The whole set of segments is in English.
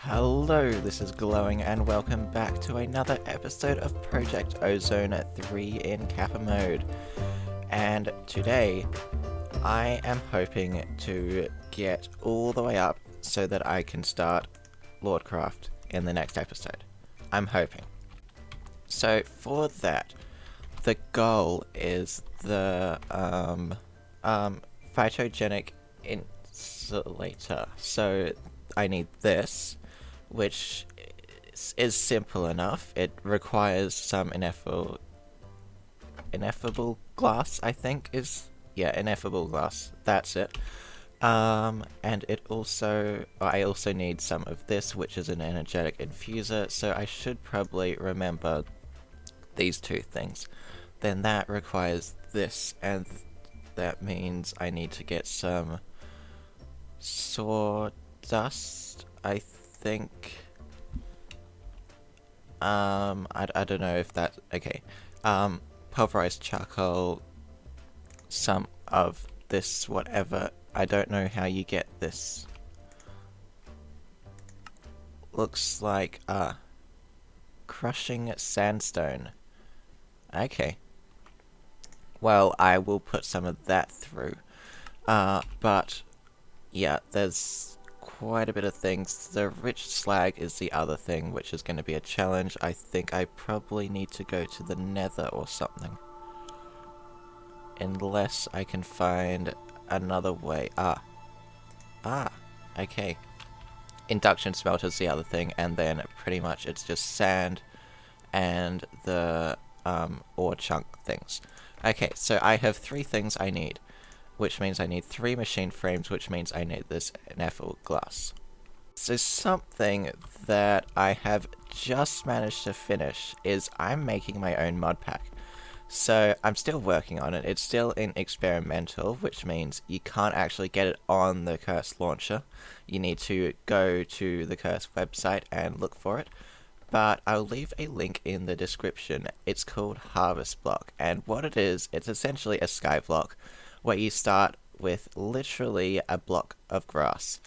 Hello, this is Glowing and welcome back to another episode of Project Ozone 3 in Kappa mode. And today, I am hoping to get all the way up so that I can start lordcraft in the next episode. I'm hoping. So for that, the goal is the phytogenic insulator. So I need this, which is simple enough. It requires some ineffable glass, I think ineffable glass. That's it. And it also, I also need some of this, which is an energetic infuser, so I should probably remember these two things. Then that requires this, and that means I need to get some sawdust, I think. I don't know if that, okay. Pulverized charcoal, some of this, whatever. I don't know how you get this. Looks like, crushing sandstone. Okay. Well, I will put some of that through. But, yeah, there's quite a bit of things. The rich slag is the other thing, which is going to be a challenge. I think I probably need to go to the nether or something. Unless I can find another way. Okay. Induction smelter's the other thing, and then pretty much it's just sand and the ore chunk things. Okay, so I have 3 things I need, which means I need 3 machine frames, which means I need this ineffable glass. So something that I have just managed to finish is I'm making my own Modpack. So I'm still working on it. It's still in experimental, which means you can't actually get it on the Curse launcher. You need to go to the Curse website and look for it. But I'll leave a link in the description. It's called HarvestBlock, and what it is, it's essentially a skyblock where you start with literally a block of grass,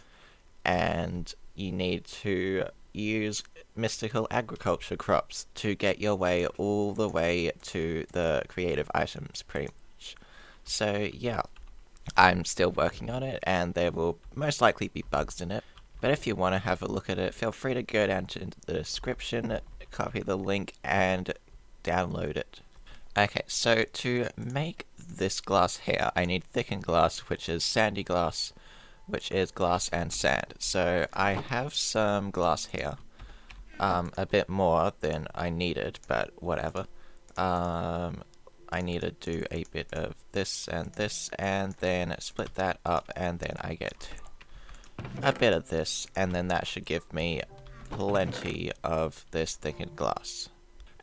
and you need to use mystical agriculture crops to get your way all the way to the creative items, pretty much. So yeah, I'm still working on it, and there will most likely be bugs in it. But if you want to have a look at it, feel free to go down to the description, copy the link, and download it. Okay, so to make this glass here, I need thickened glass, which is sandy glass, which is glass and sand. So I have some glass here, a bit more than I needed, but whatever. I need to do a bit of this, and then split that up, and then I get a bit of this, and then that should give me plenty of this thickened glass.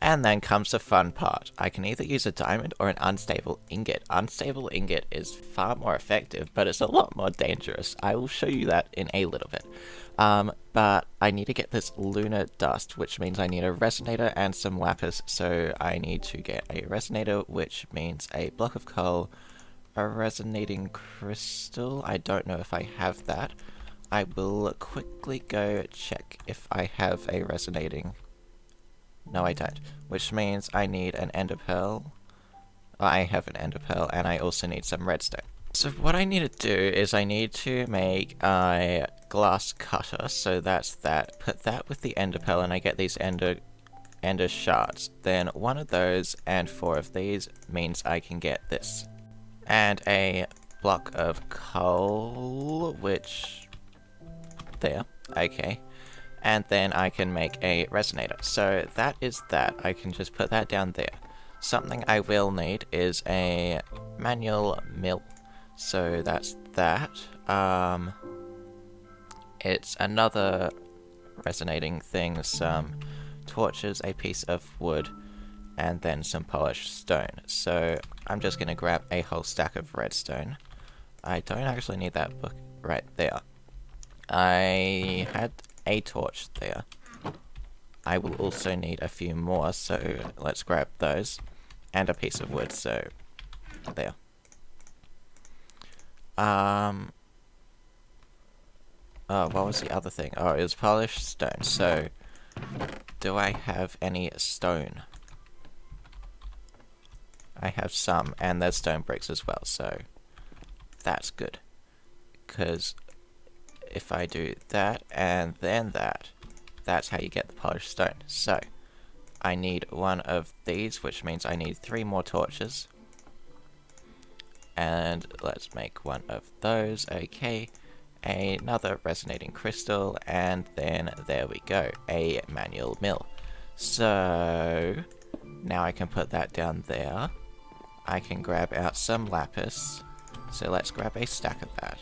And then comes the fun part. I can either use a diamond or an unstable ingot. Unstable ingot is far more effective, but it's a lot more dangerous. I will show you that in a little bit. But I need to get this lunar dust, which means I need a resonator and some lapis, so I need to get a resonator, which means a block of coal, a resonating crystal. I don't know if I have that. I will quickly go check if I have a resonating. No, I don't. Which means I need an ender pearl. I have an ender pearl, and I also need some redstone. So what I need to do is I need to make a glass cutter. So that's that. Put that with the ender pearl, and I get these ender shards. Then 1 of those and 4 of these means I can get this. And a block of coal, which... there. Okay. And then I can make a resonator. So that is that. I can just put that down there. Something I will need is a manual mill. So that's that. It's another resonating thing, some torches, a piece of wood, and then some polished stone. So I'm just going to grab a whole stack of redstone. I don't actually need that book right there. I had a torch there. I will also need a few more, so let's grab those. And a piece of wood, so there. Oh, what was the other thing? Oh, it was polished stone. So, do I have any stone? I have some, and there's stone bricks as well, so that's good. Because if I do that, and then that, that's how you get the polished stone. So, I need one of these, which means I need 3 more torches. And let's make one of those, okay. Another resonating crystal, and then there we go, a manual mill. So, now I can put that down there. I can grab out some lapis, so let's grab a stack of that.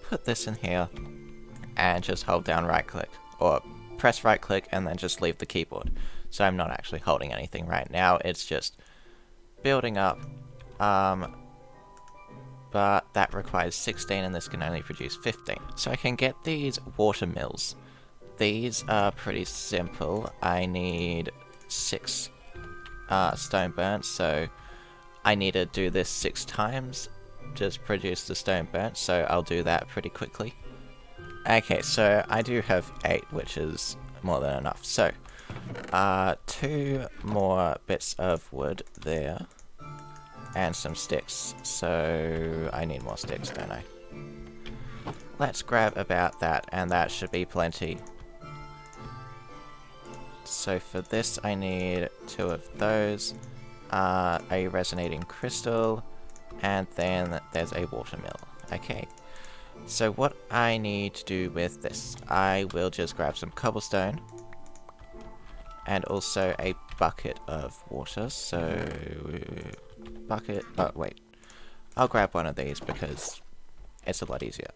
Put this in here, and just hold down right click, or press right click and then just leave the keyboard. So I'm not actually holding anything right now, it's just building up. But that requires 16 and this can only produce 15. So I can get these water mills. These are pretty simple. I need 6 stone burnt, so I need to do this 6 times. Just produce the stone burnt, so I'll do that pretty quickly. Okay, so I do have 8, which is more than enough. So, 2 more bits of wood there. And some sticks, so I need more sticks, don't I? Let's grab about that, and that should be plenty. So for this I need 2 of those, a resonating crystal, and then there's a water mill. Okay, so what I need to do with this, I will just grab some cobblestone, and also a bucket of water, so... bucket, oh wait, I'll grab one of these because it's a lot easier.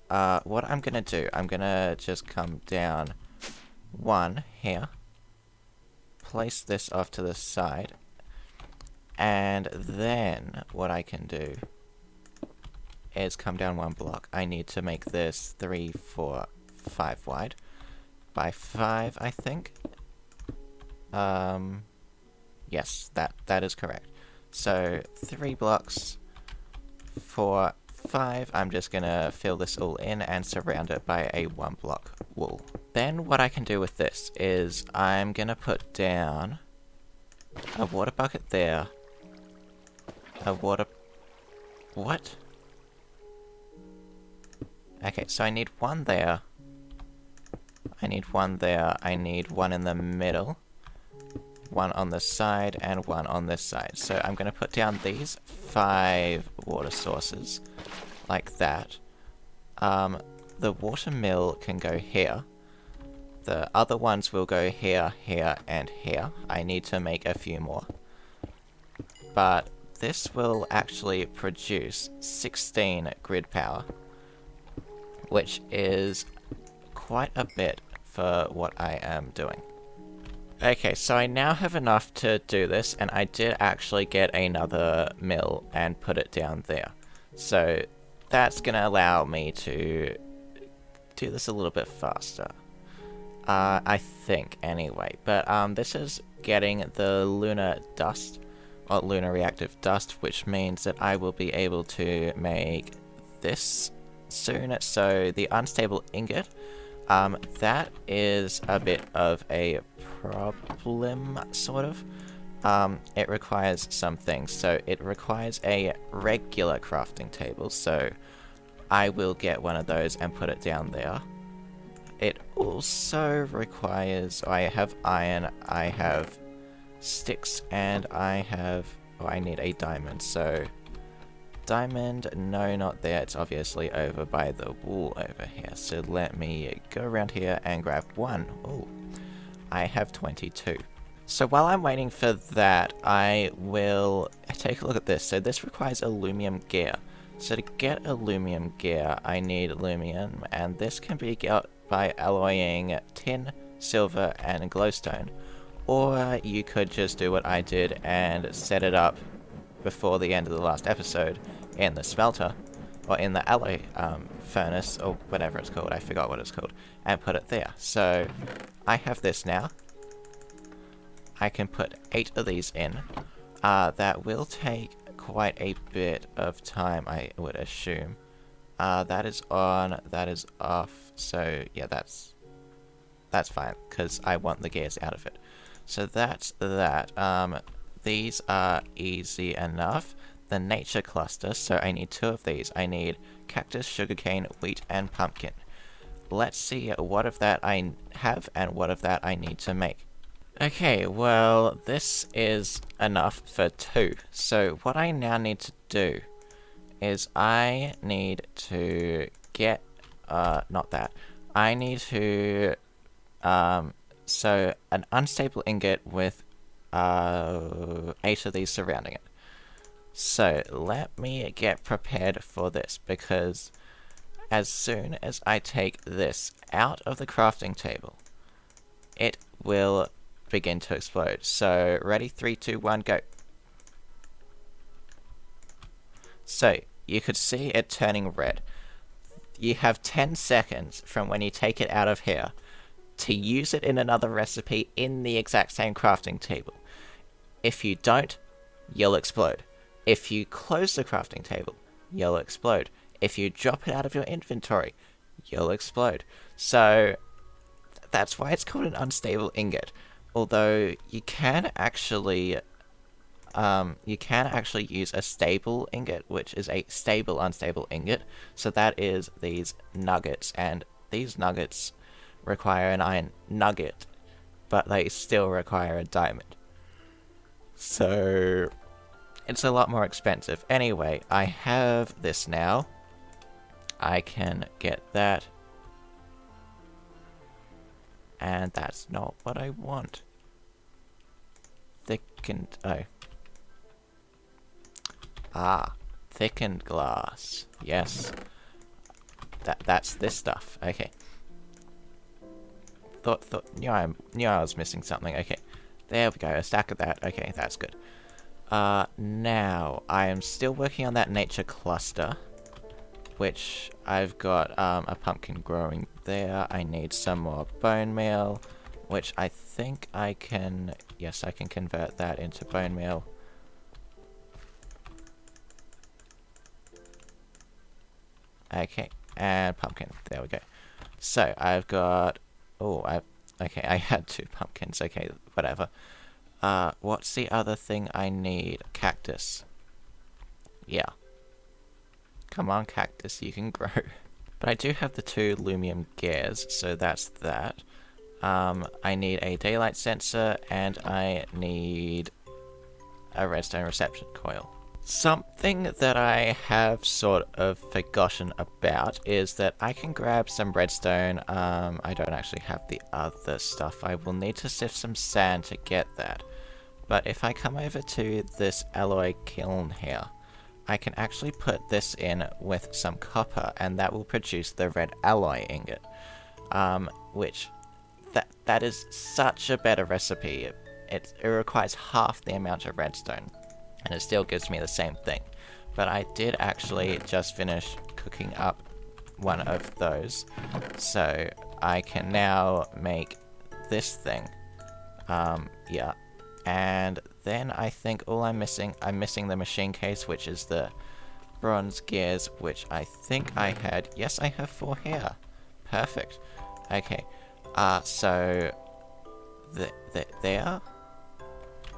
What I'm gonna do, I'm gonna just come down 1 here, place this off to the side, and then what I can do is come down 1 block. I need to make this 3, 4, 5 wide, by 5 I think. Yes, that is correct. So 3 blocks, 4, 5, I'm just gonna fill this all in and surround it by a 1 block wall. Then what I can do with this is I'm gonna put down a water bucket there, what? Okay, so I need 1 there, I need 1 there, I need 1 in the middle, 1 on this side, and 1 on this side. So I'm going to put down these 5 water sources, like that. The water mill can go here. The other ones will go here, here, and here. I need to make a few more. But this will actually produce 16 grid power, which is quite a bit for what I am doing. Okay, so I now have enough to do this, and I did actually get another mill and put it down there. So that's going to allow me to do this a little bit faster. I think, anyway. But this is getting the lunar dust, or lunar reactive dust, which means that I will be able to make this soon. So the unstable ingot, that is a bit of a problem, sort of. It requires some things. So it requires a regular crafting table, so I will get one of those and put it down there. It also requires, I have iron, I have sticks, and I have, oh, I need a diamond, so diamond, no, not there, it's obviously over by the wall over here, so let me go around here and grab 1. Oh, I have 22. So while I'm waiting for that, I will take a look at this. So this requires aluminum gear. So to get aluminum gear, I need aluminum, and this can be got by alloying tin, silver, and glowstone. Or you could just do what I did and set it up before the end of the last episode in the smelter, or in the alloy furnace, or whatever it's called, I forgot what it's called, and put it there. So I have this now. I can put 8 of these in. That will take quite a bit of time, I would assume. That is on, that is off, so yeah, that's fine, because I want the gears out of it. So that's that. These are easy enough. The nature cluster, so I need 2 of these. I need cactus, sugarcane, wheat, and pumpkin. Let's see what of that I have and what of that I need to make. Okay, well, this is enough for 2. So what I now need to do is I need to get, not that. I need to, so an unstable ingot with, 8 of these surrounding it. So let me get prepared for this, because as soon as I take this out of the crafting table, it will begin to explode. So ready, 3, 2, 1, go. So you could see it turning red. You have 10 seconds from when you take it out of here to use it in another recipe in the exact same crafting table. If you don't, you'll explode. If you close the crafting table, you'll explode. If you drop it out of your inventory, you'll explode. So that's why it's called an unstable ingot. Although you can actually use a stable ingot, which is a stable unstable ingot. So that is these nuggets, and these nuggets require an iron nugget, but they still require a diamond. So it's a lot more expensive. Anyway, I have this now. I can get that. And that's not what I want. Thickened... oh. Ah. Thickened glass. Yes. That's this stuff. Okay. Knew I was missing something. Okay. There we go. A stack of that. Okay, that's good. Now, I am still working on that nature cluster, which I've got a pumpkin growing there. I need some more bone meal, which I think I can... yes, I can convert that into bone meal. Okay, and pumpkin. There we go. So, I've got... oh, okay, I had 2 pumpkins. Okay, whatever. What's the other thing I need? Cactus. Yeah. Come on, cactus, you can grow. But I do have the 2 lumium gears, so that's that. I need a daylight sensor, and I need a redstone reception coil. Something that I have sort of forgotten about is that I can grab some redstone. I don't actually have the other stuff. I will need to sift some sand to get that. But if I come over to this alloy kiln here, I can actually put this in with some copper, and that will produce the red alloy ingot. Which, that is such a better recipe. It requires half the amount of redstone, and it still gives me the same thing. But I did actually just finish cooking up one of those, so I can now make this thing. Yeah. And then I think all I'm missing the machine case, which is the bronze gears, which I think I had. Yes, I have 4 here. Perfect. Okay. So they're...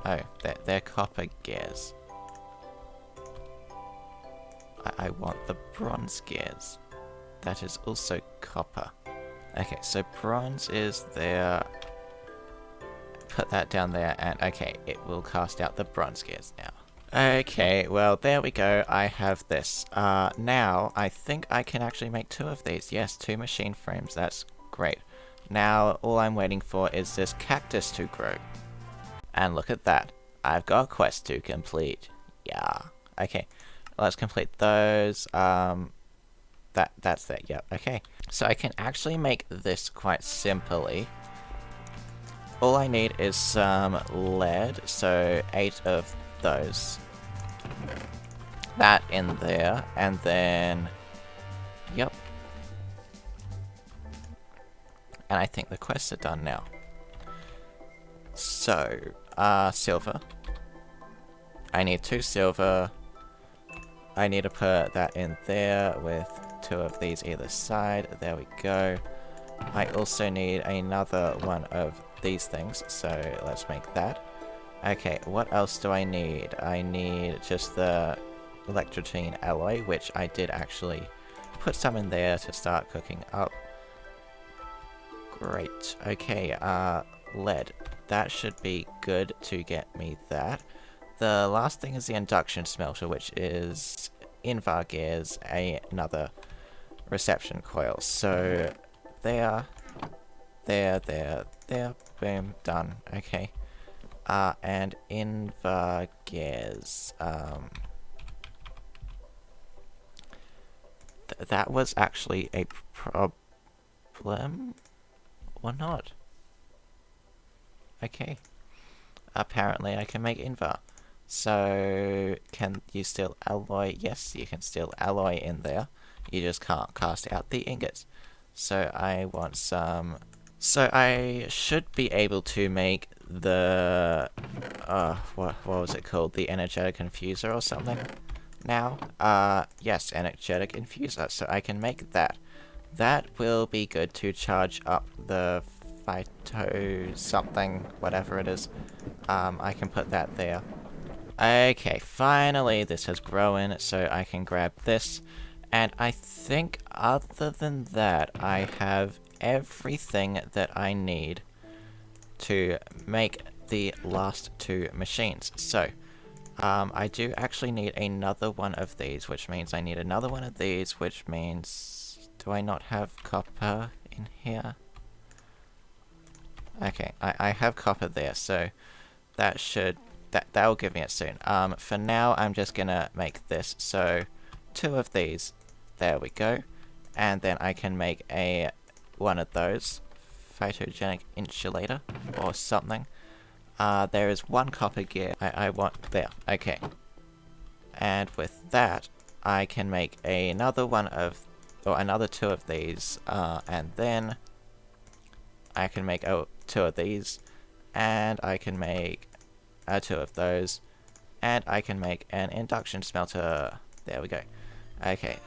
oh, they're copper gears. I want the bronze gears. That is also copper. Okay, so bronze is there. Put that down there, and okay, it will cast out the bronze gears now. Okay, well, there we go. I have this. Now, I think I can actually make 2 of these. Yes, 2 machine frames. That's great. Now, all I'm waiting for is this cactus to grow. And look at that. I've got a quest to complete. Yeah. Okay, let's complete those. That's that. Yep. Okay. So I can actually make this quite simply. All I need is some lead, so 8 of those. That in there, and then... yep. And I think the quests are done now. So, silver. I need 2 silver. I need to put that in there with 2 of these either side. There we go. I also need another one of these things, so let's make that. Okay, what else do I need? I need just the electrogen alloy, which I did actually put some in there to start cooking up. Great. Okay, lead. That should be good to get me that. The last thing is the induction smelter, which is in Vargear's another reception coil. So there, boom, done. Okay. And in Vargear's, that was actually a problem, or not? Okay. Apparently I can make Invar. So, can you still alloy? Yes, you can still alloy in there. You just can't cast out the ingots. So I want some... So I should be able to make the... what was it called? The energetic infuser or something? Now? Yes, energetic infuser. So I can make that. That will be good to charge up the phyto something, whatever it is. I can put that there. Okay, finally this has grown, so I can grab this. And I think other than that, I have everything that I need to make the last 2 machines. So, I do actually need another one of these, which means I need another one of these, which means... Do I not have copper in here? Okay, I have copper there, so that should... That'll give me it soon. For now, I'm just gonna make this. So, 2 of these. There we go. And then I can make one of those. Photogenic insulator. Or something. There is 1 copper gear I want there. Okay. And with that, I can make another one of... Or another 2 of these. And then... I can make 2 of these. And I can make... 2 of those, and I can make an induction smelter. There we go. Okay.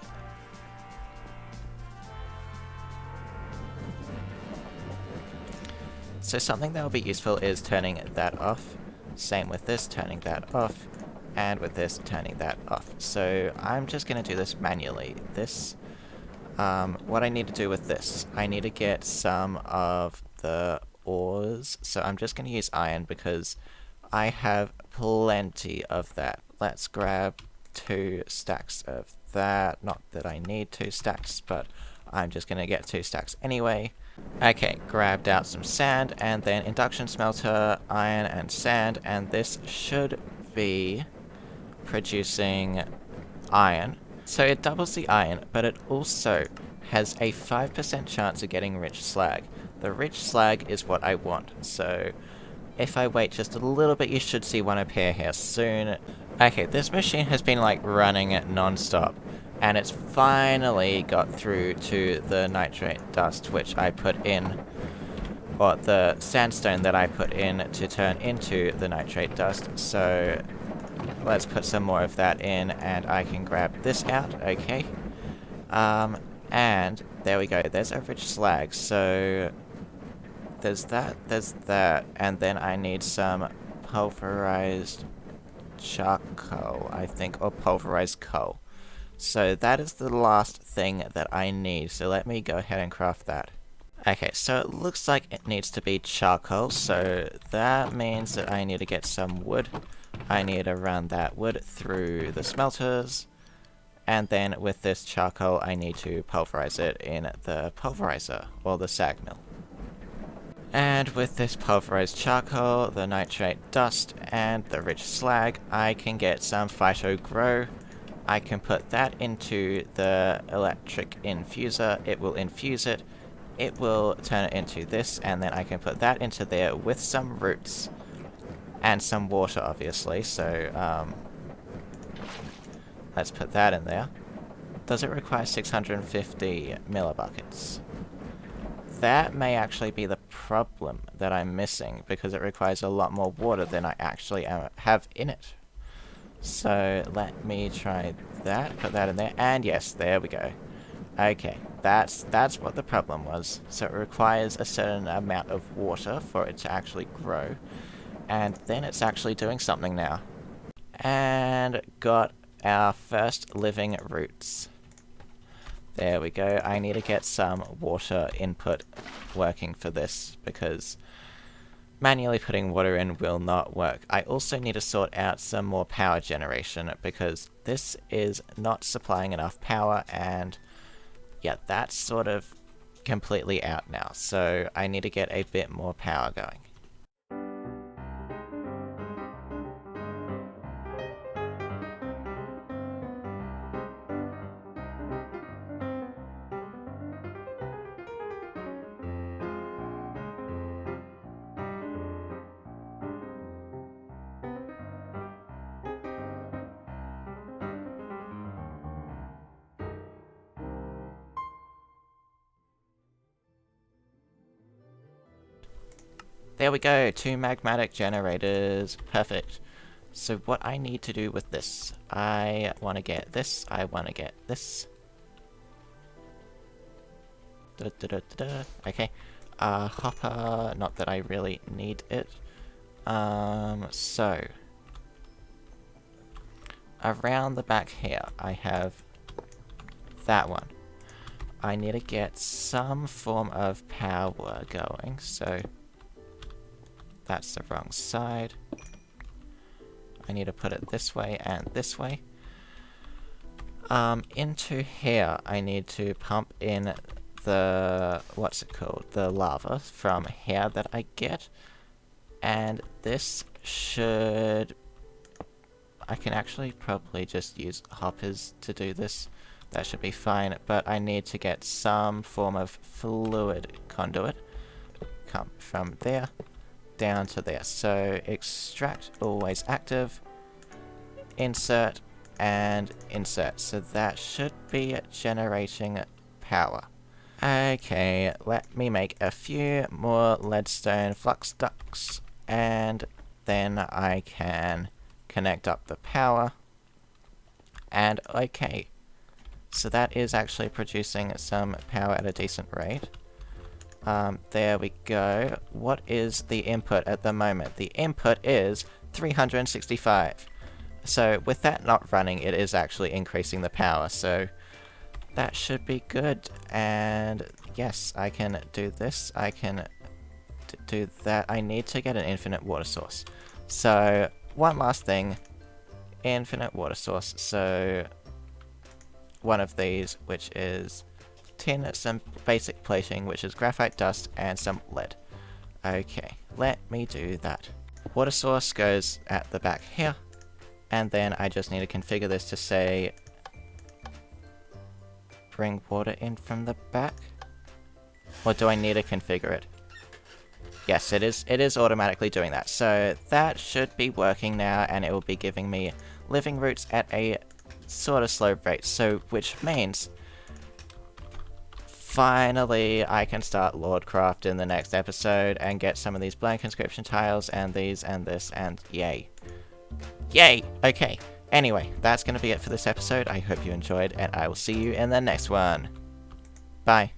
So something that will be useful is turning that off. Same with this, turning that off, and with this, turning that off. So I'm just going to do this manually. This, what I need to do with this, I need to get some of the ores. So I'm just going to use iron because I have plenty of that. Let's grab 2 stacks of that. Not that I need 2 stacks, but I'm just going to get 2 stacks anyway. Okay, grabbed out some sand, and then induction smelter, iron and sand, and this should be producing iron. So it doubles the iron, but it also has a 5% chance of getting rich slag. The rich slag is what I want, so... If I wait just a little bit, you should see one appear here soon. Okay, this machine has been like running non-stop, and it's finally got through to the nitrate dust which I put in, or the sandstone that I put in to turn into the nitrate dust. So let's put some more of that in, and I can grab this out. Okay, and there we go. There's a rich slag. So there's that, and then I need some pulverized charcoal, I think, or pulverized coal. So that is the last thing that I need, so let me go ahead and craft that. Okay, so it looks like it needs to be charcoal, so that means that I need to get some wood. I need to run that wood through the smelters, and then with this charcoal I need to pulverize it in the pulverizer, or the sag mill. And with this pulverized charcoal, the nitrate dust, and the rich slag, I can get some phyto grow. I can put that into the electric infuser. It will infuse it. It will turn it into this, and then I can put that into there with some roots. And some water, obviously, so, let's put that in there. Does it require 650 millibuckets? That may actually be the problem that I'm missing, because it requires a lot more water than I actually have in it. So let me try that, put that in there, and yes, there we go. Okay, that's what the problem was. So it requires a certain amount of water for it to actually grow. And then it's actually doing something now. And got our first living roots. There we go. I need to get some water input working for this because manually putting water in will not work. I also need to sort out some more power generation because this is not supplying enough power, and yeah, that's sort of completely out now. So I need to get a bit more power going. There we go, 2 magmatic generators. Perfect. So what I need to do with this, I want to get this, I want to get this. Okay. Hopper, not that I really need it. So around the back here, I have that one. I need to get some form of power going, so that's the wrong side. I need to put it this way and this way. Into here, I need to pump in the, what's it called? The lava from here that I get. And this should, I can actually probably just use hoppers to do this. That should be fine, but I need to get some form of fluid conduit. Come from there down to there. So extract, always active, insert, and insert. So that should be generating power. Okay, let me make a few more leadstone flux ducts, and then I can connect up the power. And okay, so that is actually producing some power at a decent rate. There we go. What is the input at the moment? The input is 365. So with that not running, it is actually increasing the power. So that should be good. And yes, I can do this. I can do that. I need to get an infinite water source. So one last thing. Infinite water source. So one of these, which is tin, some basic plating, which is graphite dust, and some lead. Okay, let me do that. Water source goes at the back here, and then I just need to configure this to say bring water in from the back. Or do I need to configure it? Yes, it is automatically doing that. So that should be working now, and it will be giving me living roots at a sort of slow rate, so which means finally I can start lordcraft in the next episode and get some of these blank inscription tiles and these and this, and yay. Yay! Okay, anyway, that's going to be it for this episode. I hope you enjoyed, and I will see you in the next one. Bye.